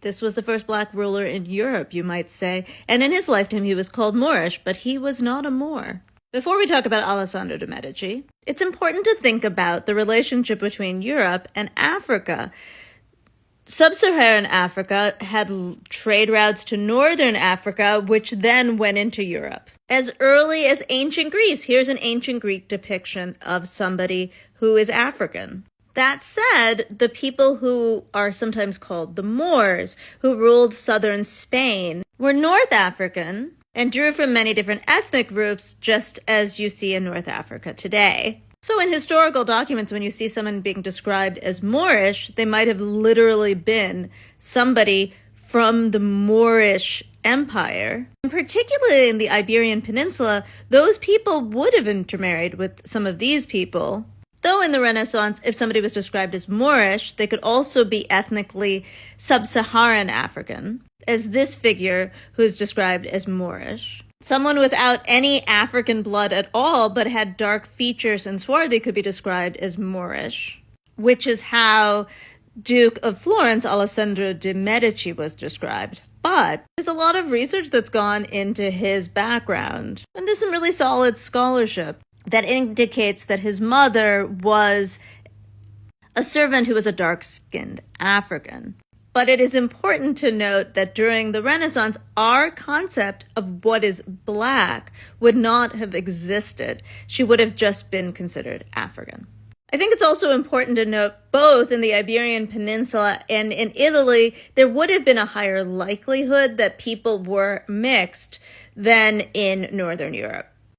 This was the first black ruler in Europe, you might say, and in his lifetime he was called Moorish, but he was not a Moor. Before we talk about Alessandro de Medici, it's important to think about the relationship between Europe and Africa. Sub-Saharan Africa had trade routes to northern Africa, which then went into Europe. As early as ancient Greece, here's an ancient Greek depiction of somebody who is African. That said, the people who are sometimes called the Moors, who ruled southern Spain, were North African and drew from many different ethnic groups, just as you see in North Africa today. So in historical documents, when you see someone being described as Moorish, they might have literally been somebody from the Moorish Empire. And particularly in the Iberian Peninsula, those people would have intermarried with some of these people. Though in the Renaissance, if somebody was described as Moorish, they could also be ethnically Sub-Saharan African, as this figure who is described as Moorish. Someone without any African blood at all, but had dark features and swarthy, could be described as Moorish, which is how Duke of Florence, Alessandro de Medici, was described. But there's a lot of research that's gone into his background, and there's some really solid scholarship that indicates that his mother was a servant who was a dark-skinned African. But it is important to note that during the Renaissance, our concept of what is black would not have existed. She would have just been considered African. I think it's also important to note both in the Iberian Peninsula and in Italy, there would have been a higher likelihood that people were mixed than in Northern Europe.